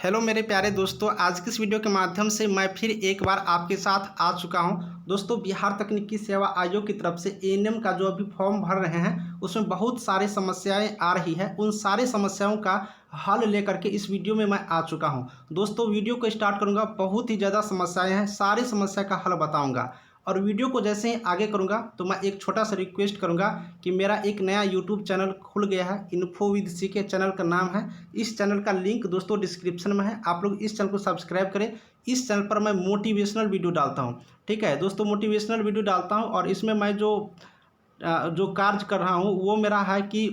Hello मेरे प्यारे दोस्तों, आज की इस वीडियो के माध्यम से मैं फिर एक बार आपके साथ आ चुका हूं। दोस्तों, बिहार तकनीकी सेवा आयोग की तरफ से एएनएम का जो अभी फॉर्म भर रहे हैं उसमें बहुत सारी समस्याएं आ रही है। उन सारी समस्याओं का हल लेकर के इस वीडियो में मैं आ चुका हूं। दोस्तों, वीडियो को स्टार्ट करूंगा, बहुत ही ज़्यादा समस्याएँ हैं, सारी समस्या का हल बताऊँगा। और वीडियो को जैसे ही आगे करूंगा तो मैं एक छोटा सा रिक्वेस्ट करूंगा कि मेरा एक नया यूट्यूब चैनल खुल गया है, इन्फो विद सीके चैनल का नाम है। इस चैनल का लिंक दोस्तों डिस्क्रिप्शन में है, आप लोग इस चैनल को सब्सक्राइब करें। इस चैनल पर मैं मोटिवेशनल वीडियो डालता हूँ। ठीक है दोस्तों, मोटिवेशनल वीडियो डालता हूँ और इसमें मैं जो कार्य कर रहा हूँ वो मेरा है कि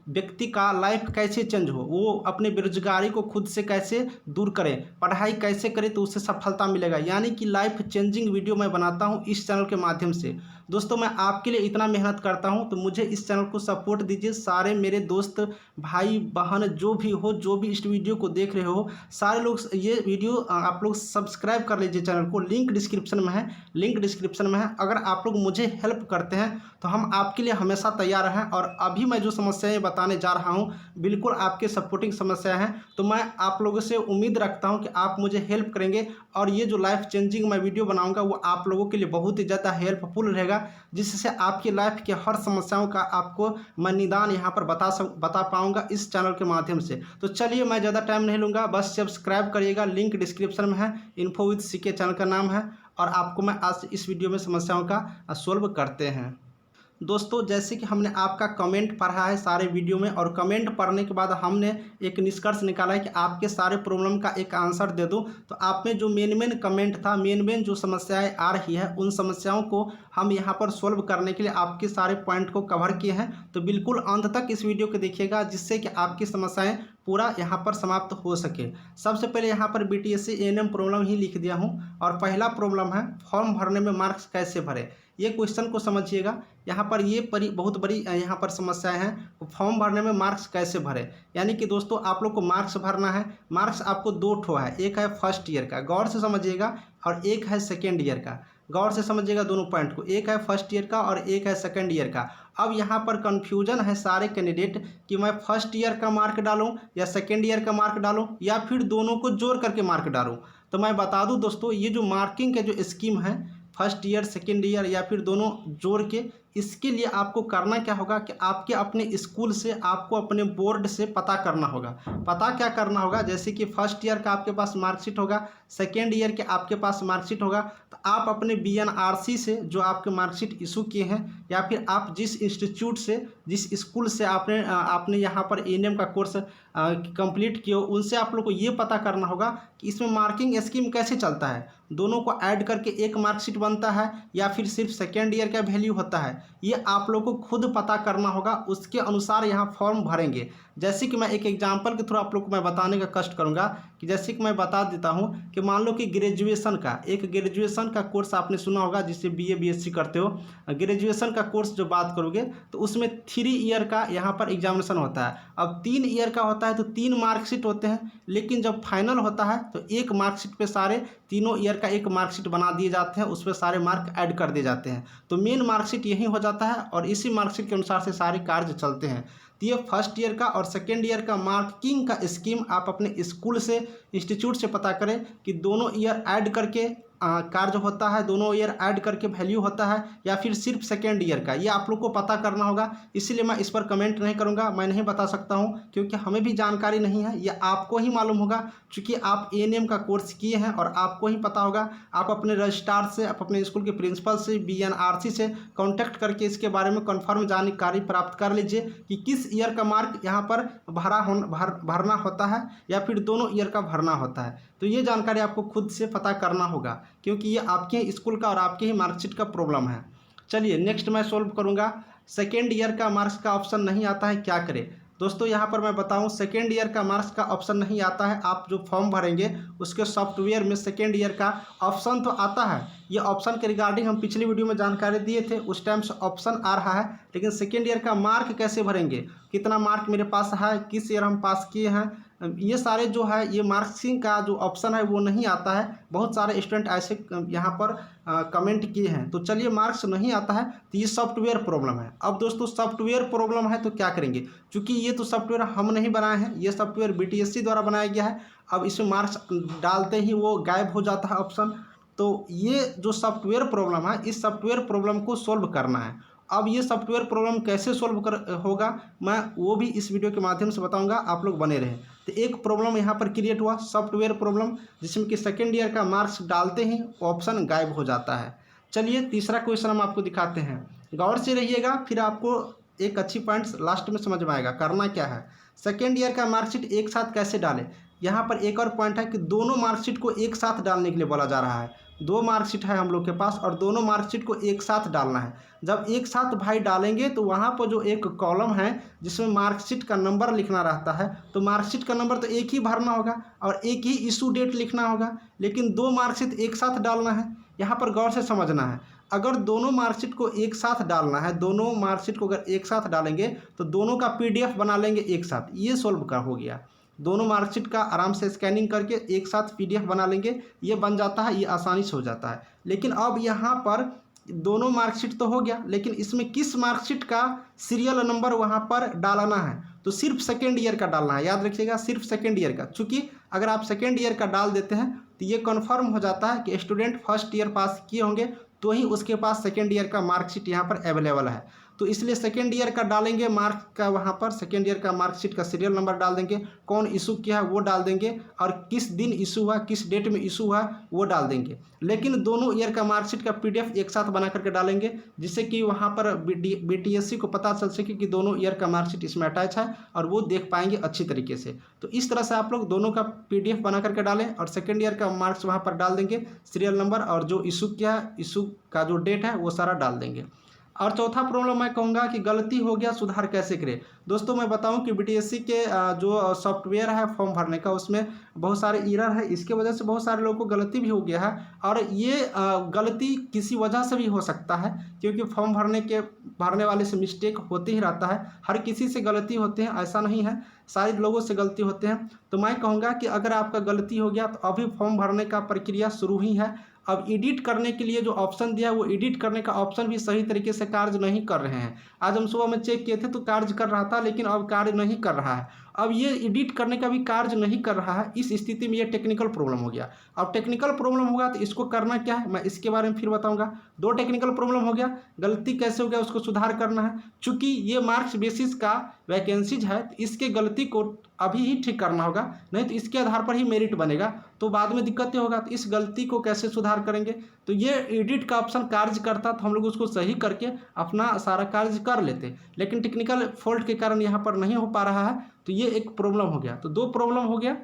व्यक्ति का लाइफ कैसे चेंज हो, वो अपने बेरोजगारी को खुद से कैसे दूर करें, पढ़ाई कैसे करें तो उससे सफलता मिलेगा, यानी कि लाइफ चेंजिंग वीडियो मैं बनाता हूँ इस चैनल के माध्यम से। दोस्तों, मैं आपके लिए इतना मेहनत करता हूँ तो मुझे इस चैनल को सपोर्ट दीजिए। सारे मेरे दोस्त भाई बहन जो भी हो, जो भी इस वीडियो को देख रहे हो, सारे लोग ये वीडियो आप लोग सब्सक्राइब कर लीजिए चैनल को। लिंक डिस्क्रिप्शन में है, लिंक डिस्क्रिप्शन में है। अगर आप लोग मुझे हेल्प करते हैं तो हम आपके लिए हमेशा तैयार हैं। और अभी मैं जो समस्याएं बताने जा रहा हूं बिल्कुल आपके सपोर्टिंग समस्या हैं, तो मैं आप लोगों से उम्मीद रखता हूं कि आप मुझे हेल्प करेंगे। और ये जो लाइफ चेंजिंग मैं वीडियो बनाऊंगा वो आप लोगों के लिए बहुत ही ज़्यादा हेल्पफुल रहेगा, जिससे आपकी लाइफ के हर समस्याओं का आपको मैं निदान यहाँ पर बता पाऊंगा इस चैनल के माध्यम से। तो चलिए, मैं ज़्यादा टाइम नहीं लूँगा, बस सब्सक्राइब करिएगा। लिंक डिस्क्रिप्शन में है, इन्फो विद सीके चैनल का नाम है। और आपको मैं आज इस वीडियो में समस्याओं का सोल्व करते हैं। दोस्तों, जैसे कि हमने आपका कमेंट पढ़ा है सारे वीडियो में, और कमेंट पढ़ने के बाद हमने एक निष्कर्ष निकाला है कि आपके सारे प्रॉब्लम का एक आंसर दे दूं। तो आप में जो मेन कमेंट था, मेन जो समस्याएं आ रही है, उन समस्याओं को हम यहां पर सोल्व करने के लिए आपके सारे पॉइंट को कवर किए हैं। तो बिल्कुल अंत तक इस वीडियो को देखिएगा, जिससे कि आपकी समस्याएं पूरा यहाँ पर समाप्त हो सके। सबसे पहले यहाँ पर बीटीएससी एएनएम प्रॉब्लम ही लिख दिया हूँ। और पहला प्रॉब्लम है, फॉर्म भरने में मार्क्स कैसे भरे। ये क्वेश्चन को समझिएगा, यहाँ पर ये बहुत बड़ी यहाँ पर समस्याएं हैं। फॉर्म भरने में मार्क्स कैसे भरे, यानी कि दोस्तों आप लोग को मार्क्स भरना है। मार्क्स आपको दो ठो है, एक है फर्स्ट ईयर का, गौर से समझिएगा, और एक है सेकेंड ईयर का। गौर से समझिएगा दोनों पॉइंट को, एक है फर्स्ट ईयर का और एक है सेकेंड ईयर का। अब यहाँ पर कन्फ्यूजन है सारे कैंडिडेट कि मैं फर्स्ट ईयर का मार्क डालूँ या सेकेंड ईयर का मार्क डालूँ या फिर दोनों को जोड़ करके मार्क डालूँ। तो मैं बता दूँ दोस्तों, ये जो मार्किंग का जो स्कीम है, फर्स्ट ईयर सेकेंड ईयर या फिर दोनों जोड़ के, इसके लिए आपको करना क्या होगा कि आपके अपने स्कूल से, आपको अपने बोर्ड से पता करना होगा। पता क्या करना होगा, जैसे कि फर्स्ट ईयर का आपके पास मार्कशीट होगा, सेकेंड ईयर के आपके पास मार्कशीट होगा, तो आप अपने बीएनआरसी से जो आपके मार्कशीट इशू किए हैं, या फिर आप जिस इंस्टीट्यूट से, जिस स्कूल से आपने यहाँ पर एएनएम का कोर्स कंप्लीट किया, उनसे आप लोग को ये पता करना होगा कि इसमें मार्किंग स्कीम कैसे चलता है। दोनों को ऐड करके एक मार्कशीट बनता है या फिर सिर्फ सेकेंड ईयर का वैल्यू होता है, ये आप लोग को खुद पता करना होगा। उसके अनुसार यहाँ फॉर्म भरेंगे। जैसे कि मैं एक एग्जांपल के थ्रू आप लोग को मैं बताने का कष्ट करूँगा कि जैसे कि मैं बता देता हूँ कि मान लो कि ग्रेजुएशन का कोर्स आपने सुना होगा, जिससे बीए बीएससी करते हो। ग्रेजुएशन का कोर्स जो बात करोगे तो उसमें 3 ईयर का यहाँ पर एग्जामिनेशन होता है। अब 3 ईयर का होता है तो 3 मार्कशीट होते हैं, लेकिन जब फाइनल होता है तो एक मार्कशीट पे सारे तीनों ईयर का एक मार्कशीट बना दिए जाते हैं, उस पर सारे मार्क ऐड कर दिए जाते हैं। तो मेन मार्कशीट यही हो जाता है और इसी मार्कशीट के अनुसार से सारे कार्य चलते हैं। तो ये फर्स्ट ईयर का और सेकेंड ईयर का मार्किंग का स्कीम आप अपने स्कूल से, इंस्टीट्यूट से पता करें कि दोनों ईयर ऐड करके कार्य होता है, दोनों ईयर ऐड करके वैल्यू होता है, या फिर सिर्फ सेकेंड ईयर का, ये आप लोग को पता करना होगा। इसीलिए मैं इस पर कमेंट नहीं करूंगा, मैं नहीं बता सकता हूं, क्योंकि हमें भी जानकारी नहीं है, ये आपको ही मालूम होगा, क्योंकि आप एएनएम का कोर्स किए हैं और आपको ही पता होगा। आप अपने रजिस्ट्रार से, आप अपने स्कूल के प्रिंसिपल से, बीएनआरसी से कॉन्टैक्ट करके इसके बारे में कन्फर्म जानकारी प्राप्त कर लीजिए कि किस ईयर का मार्क यहाँ पर भरना होता है या फिर दोनों ईयर का भरना होता है। तो ये जानकारी आपको खुद से पता करना होगा, क्योंकि ये आपके स्कूल का और आपके ही मार्कशीट का प्रॉब्लम है। चलिए नेक्स्ट मैं सॉल्व करूंगा। सेकेंड ईयर का मार्क्स का ऑप्शन नहीं आता है, क्या करें। दोस्तों, यहाँ पर मैं बताऊं, सेकेंड ईयर का मार्क्स का ऑप्शन नहीं आता है। आप जो फॉर्म भरेंगे उसके सॉफ्टवेयर में सेकेंड ईयर का ऑप्शन तो आता है। ये ऑप्शन के रिगार्डिंग हम पिछली वीडियो में जानकारी दिए थे, उस टाइम से ऑप्शन आ रहा है, लेकिन सेकेंड ईयर का मार्क कैसे भरेंगे, कितना मार्क मेरे पास है, किस ईयर हम पास किए हैं, ये सारे जो है ये मार्क्सिंग का जो ऑप्शन है वो नहीं आता है। बहुत सारे स्टूडेंट ऐसे यहाँ पर कमेंट किए हैं। तो चलिए मार्क्स नहीं आता है तो ये सॉफ्टवेयर प्रॉब्लम है। अब दोस्तों सॉफ्टवेयर प्रॉब्लम है तो क्या करेंगे, क्योंकि ये तो सॉफ्टवेयर हम नहीं बनाए हैं, ये सॉफ्टवेयर BTSC द्वारा बनाया गया है। अब इसमें मार्क्स डालते ही वो गायब हो जाता है ऑप्शन। तो ये जो सॉफ्टवेयर प्रॉब्लम है, इस सॉफ्टवेयर प्रॉब्लम को सोल्व करना है। अब ये सॉफ्टवेयर प्रॉब्लम कैसे सोल्व होगा मैं वो भी इस वीडियो के माध्यम से बताऊंगा, आप लोग बने रहें। तो एक प्रॉब्लम यहाँ पर क्रिएट हुआ सॉफ्टवेयर प्रॉब्लम, जिसमें कि सेकेंड ईयर का मार्क्स डालते ही ऑप्शन गायब हो जाता है। चलिए तीसरा क्वेश्चन हम आपको दिखाते हैं, गौर से रहिएगा, फिर आपको एक अच्छी पॉइंट्स लास्ट में समझ में आएगा करना क्या है। सेकेंड ईयर का मार्कशीट एक साथ कैसे डालें, यहाँ पर एक और पॉइंट है कि दोनों मार्कशीट को एक साथ डालने के लिए बोला जा रहा है। दो मार्कशीट है हम लोग के पास और दोनों मार्कशीट को एक साथ डालना है। जब एक साथ भाई डालेंगे तो वहाँ पर जो एक कॉलम है जिसमें मार्कशीट का नंबर लिखना रहता है, तो मार्कशीट का नंबर तो एक ही भरना होगा और एक ही इशू डेट लिखना होगा, लेकिन दो मार्कशीट एक साथ डालना है। यहाँ पर गौर से समझना है, अगर दोनों मार्कशीट को एक साथ डालना है, दोनों मार्कशीट को अगर एक साथ डालेंगे तो दोनों का PDF बना लेंगे एक साथ, ये सोल्व का हो गया। दोनों मार्कशीट का आराम से स्कैनिंग करके एक साथ PDF बना लेंगे, ये बन जाता है, ये आसानी से हो जाता है। लेकिन अब यहाँ पर दोनों मार्कशीट तो हो गया, लेकिन इसमें किस मार्कशीट का सीरियल नंबर वहाँ पर डालना है, तो सिर्फ सेकेंड ईयर का डालना है। याद रखिएगा सिर्फ सेकेंड ईयर का, चूँकि अगर आप सेकेंड ईयर का डाल देते हैं तो ये कन्फर्म हो जाता है कि स्टूडेंट फर्स्ट ईयर पास किए होंगे तो ही उसके पास सेकेंड ईयर का मार्कशीट यहाँ पर अवेलेबल है। तो इसलिए सेकेंड ईयर का डालेंगे मार्क का, वहाँ पर सेकेंड ईयर का मार्कशीट का सीरियल नंबर डाल देंगे, कौन इशू किया है वो डाल देंगे और किस दिन इशू हुआ, किस डेट में इशू हुआ वो डाल देंगे। लेकिन दोनों ईयर का मार्कशीट का PDF एक साथ बना करके डालेंगे, जिससे कि वहाँ पर BTSC को पता चल सके कि दोनों ईयर का मार्कशीट इसमें अटैच है और वो देख पाएंगे अच्छी तरीके से। तो इस तरह से आप लोग दोनों का PDF बना करके डालें और सेकेंड ईयर का मार्क्स वहाँ पर डाल देंगे, सीरियल नंबर और जो इशू किया है, इशू का जो डेट है वो सारा डाल देंगे। और चौथा प्रॉब्लम मैं कहूँगा कि गलती हो गया सुधार कैसे करें। दोस्तों मैं बताऊं कि BTSC के जो सॉफ्टवेयर है फॉर्म भरने का, उसमें बहुत सारे एरर है, इसके वजह से बहुत सारे लोगों को गलती भी हो गया है। और ये गलती किसी वजह से भी हो सकता है, क्योंकि फॉर्म भरने वाले से मिस्टेक होते ही रहता है, हर किसी से गलती होते हैं ऐसा नहीं है, सारे लोगों से गलती होते हैं। तो मैं कहूँगा कि अगर आपका गलती हो गया तो अभी फॉर्म भरने का प्रक्रिया शुरू ही है। अब एडिट करने के लिए जो ऑप्शन दिया है वो एडिट करने का ऑप्शन भी सही तरीके से कार्य नहीं कर रहे हैं। आज हम सुबह में चेक किए थे तो कार्य कर रहा था, लेकिन अब कार्य नहीं कर रहा है। अब ये एडिट करने का भी कार्य नहीं कर रहा है, इस स्थिति में ये टेक्निकल प्रॉब्लम हो गया। अब टेक्निकल प्रॉब्लम होगा तो इसको करना क्या है मैं इसके बारे में फिर बताऊंगा। दो टेक्निकल प्रॉब्लम हो गया, गलती कैसे हो गया उसको सुधार करना है। चूंकि ये मार्क्स बेसिस का वैकेंसीज है तो इसके गलती को अभी ही ठीक करना होगा, नहीं तो इसके आधार पर ही मेरिट बनेगा, तो बाद में दिक्कतें होगा। तो इस गलती को कैसे सुधार करेंगे, तो ये एडिट का ऑप्शन कार्य करता तो हम लोग उसको सही करके अपना सारा कार्य कर लेते, लेकिन टेक्निकल फॉल्ट के कारण यहाँ पर नहीं हो पा रहा है। तो ये एक प्रॉब्लम हो गया। तो दो प्रॉब्लम हो गया,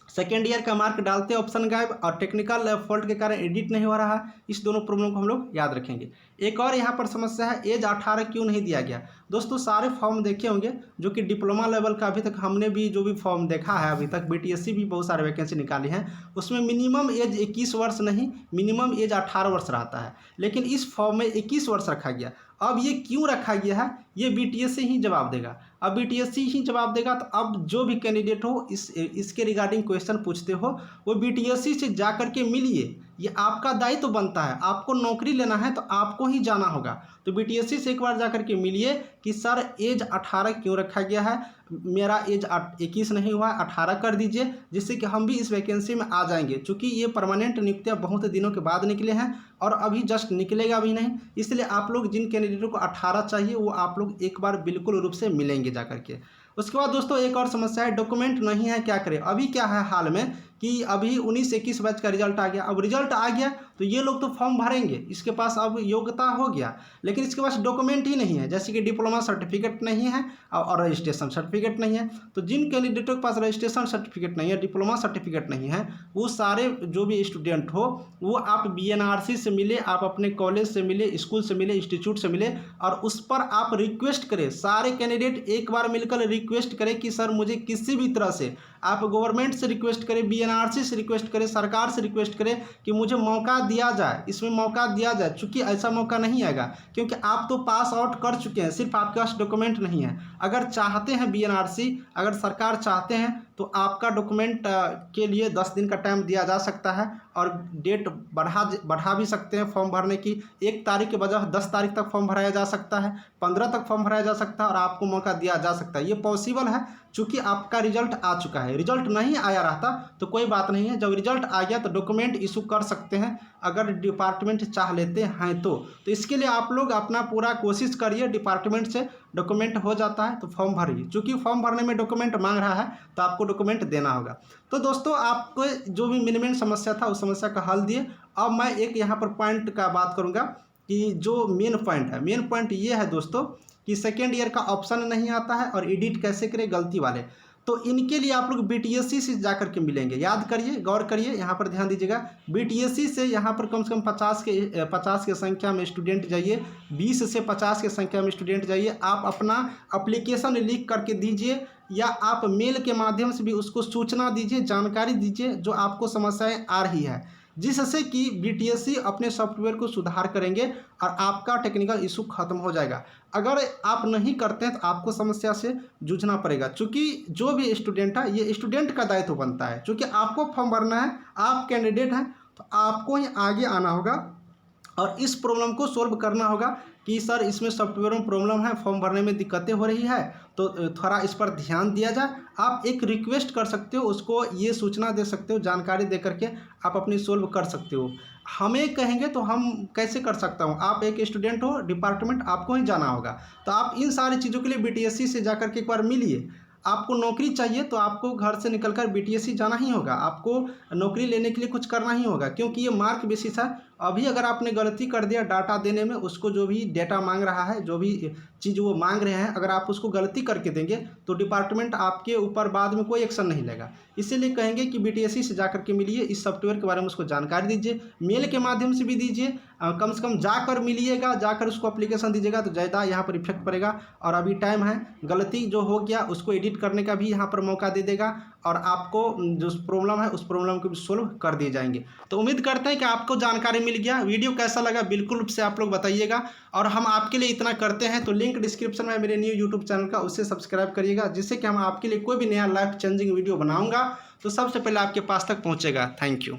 सेकेंड ईयर का मार्क डालते ऑप्शन गायब और टेक्निकल फॉल्ट के कारण एडिट नहीं हो रहा है। इस दोनों प्रॉब्लम को हम लोग याद रखेंगे। एक और यहाँ पर समस्या है, एज 18 क्यों नहीं दिया गया। दोस्तों सारे फॉर्म देखे होंगे जो कि डिप्लोमा लेवल का, अभी तक हमने भी जो भी फॉर्म देखा है अभी तक, BTSC भी बहुत सारे वैकेंसी निकाली हैं, उसमें मिनिमम एज 21 वर्ष नहीं, मिनिमम एज 18 वर्ष रहता है, लेकिन इस फॉर्म में 21 वर्ष रखा गया। अब ये क्यों रखा गया है ये BTSC ही जवाब देगा। अब BTSC ही जवाब देगा तो अब जो भी कैंडिडेट हो इसके रिगार्डिंग क्वेश्चन पूछते हो वो BTSC से जा कर के मिलिए, ये आपका दायित्व बनता है। आपको नौकरी लेना है तो आपको ही जाना होगा। तो BTSC से एक बार जा कर के मिलिए कि सर एज 18 क्यों रखा गया है, मेरा एज 21 नहीं हुआ है, 18 कर दीजिए, जिससे कि हम भी इस वैकेंसी में आ जाएंगे। चूँकि ये परमानेंट नियुक्तियाँ बहुत दिनों के बाद निकले हैं और अभी जस्ट निकलेगा भी नहीं, इसलिए आप लोग जिन कैंडिडेटों को 18 चाहिए वो आप लोग एक बार बिल्कुल रूप से मिलेंगे जा कर के। उसके बाद दोस्तों एक और समस्या है, डॉक्यूमेंट नहीं है, क्या करें। अभी क्या है हाल में कि अभी 19-21 बैच का रिजल्ट आ गया। अब रिजल्ट आ गया तो ये लोग तो फॉर्म भरेंगे, इसके पास अब योग्यता हो गया, लेकिन इसके पास डॉक्यूमेंट ही नहीं है, जैसे कि डिप्लोमा सर्टिफिकेट नहीं है और रजिस्ट्रेशन सर्टिफिकेट नहीं है। तो जिन कैंडिडेटों के पास रजिस्ट्रेशन सर्टिफिकेट नहीं है, डिप्लोमा सर्टिफिकेट नहीं है, वो सारे जो भी स्टूडेंट हो वो आप BNRC से मिले, आप अपने कॉलेज से मिले, स्कूल से मिले, इंस्टीट्यूट से मिले और उस पर आप रिक्वेस्ट करें। सारे कैंडिडेट एक बार मिलकर रिक्वेस्ट करें कि सर मुझे किसी भी तरह से आप गवर्नमेंट से रिक्वेस्ट करें, बीएनआरसी से रिक्वेस्ट करें, सरकार से रिक्वेस्ट करें कि मुझे मौका दिया जाए, इसमें मौका दिया जाए। चूँकि ऐसा मौका नहीं आएगा क्योंकि आप तो पास आउट कर चुके हैं, सिर्फ आपके पास डॉक्यूमेंट नहीं है। अगर चाहते हैं बीएनआरसी, अगर सरकार चाहते हैं तो आपका डॉक्यूमेंट के लिए 10 दिन का टाइम दिया जा सकता है और डेट बढ़ा भी सकते हैं फॉर्म भरने की। 1 तारीख के बजाय 10 तारीख तक फॉर्म भराया जा सकता है, 15 तक फॉर्म भराया जा सकता है और आपको मौका दिया जा सकता है। ये पॉसिबल है चूँकि आपका रिजल्ट आ चुका है। रिजल्ट नहीं आया रहता तो कोई बात नहीं है, जब रिजल्ट आ गया तो डॉक्यूमेंट इशू कर सकते हैं अगर डिपार्टमेंट चाह लेते हैं तो इसके लिए आप लोग अपना पूरा कोशिश करिए, डिपार्टमेंट से डॉक्यूमेंट हो जाता है तो फॉर्म भरिए। चूँकि फॉर्म भरने में डॉक्यूमेंट मांग रहा है तो आपको डॉक्यूमेंट देना होगा। तो दोस्तों आपको जो भी मिनिमम समस्या था उस समस्या का हल दिए। अब मैं एक यहाँ पर पॉइंट का बात करूँगा कि जो मेन पॉइंट है, मेन पॉइंट ये है दोस्तों कि सेकेंड ईयर का ऑप्शन नहीं आता है और एडिट कैसे करें गलती वाले। तो इनके लिए आप लोग बीटीएससी से जाकर के मिलेंगे। याद करिए, गौर करिए, यहाँ पर ध्यान दीजिएगा। बीटीएससी से यहाँ पर कम से कम 50 के संख्या में स्टूडेंट जाइए, 20 से 50 के संख्या में स्टूडेंट जाइए। आप अपना एप्लीकेशन लिख करके दीजिए या आप मेल के माध्यम से भी उसको सूचना दीजिए, जानकारी दीजिए जो आपको समस्याएं आ रही है, जिससे कि बीटीएससी अपने सॉफ्टवेयर को सुधार करेंगे और आपका टेक्निकल इशू खत्म हो जाएगा। अगर आप नहीं करते हैं तो आपको समस्या से जूझना पड़ेगा। चूँकि जो भी स्टूडेंट है, ये स्टूडेंट का दायित्व बनता है। चूँकि आपको फॉर्म भरना है, आप कैंडिडेट हैं तो आपको ही आगे आना होगा और इस प्रॉब्लम को सॉल्व करना होगा कि सर इसमें सॉफ्टवेयर में प्रॉब्लम है, फॉर्म भरने में दिक्कतें हो रही है तो थोड़ा इस पर ध्यान दिया जाए। आप एक रिक्वेस्ट कर सकते हो, उसको ये सूचना दे सकते हो, जानकारी दे करके आप अपनी सोल्व कर सकते हो। हमें कहेंगे तो हम कैसे कर सकता हूँ? आप एक स्टूडेंट हो, डिपार्टमेंट आपको ही जाना होगा। तो आप इन सारी चीज़ों के लिए बीटीएससी से जाकर के एक बार मिलिए। आपको नौकरी चाहिए तो आपको घर से निकलकर बीटीएससी जाना ही होगा, आपको नौकरी लेने के लिए कुछ करना ही होगा क्योंकि ये मार्क बेसिस है। अभी अगर आपने गलती कर दिया डाटा देने में, उसको जो भी डेटा मांग रहा है, जो भी चीज़ वो मांग रहे हैं, अगर आप उसको गलती करके देंगे तो डिपार्टमेंट आपके ऊपर बाद में कोई एक्शन नहीं लेगा। इसीलिए कहेंगे कि बीटीएससी से जाकर के मिलिए, इस सॉफ्टवेयर के बारे में उसको जानकारी दीजिए, मेल के माध्यम से भी दीजिए, कम से कम जाकर मिलिएगा, जाकर उसको एप्लीकेशन दीजिएगा तो ज़्यादा यहाँ पर इफेक्ट पड़ेगा। और अभी टाइम है, गलती जो हो गया उसको एडिट करने का भी यहाँ पर मौका दे देगा और आपको जो प्रॉब्लम है उस प्रॉब्लम को भी सोल्व कर दिए जाएंगे। तो उम्मीद करते हैं कि आपको जानकारी मिल गया। वीडियो कैसा लगा बिल्कुल से आप लोग बताइएगा और हम आपके लिए इतना करते हैं तो लिंक डिस्क्रिप्शन में मेरे न्यू यूट्यूब चैनल का, उससे सब्सक्राइब करिएगा, जिससे कि हम आपके लिए कोई भी नया लाइफ चेंजिंग वीडियो बनाऊंगा तो सबसे पहले आपके पास तक पहुंचेगा। Thank you.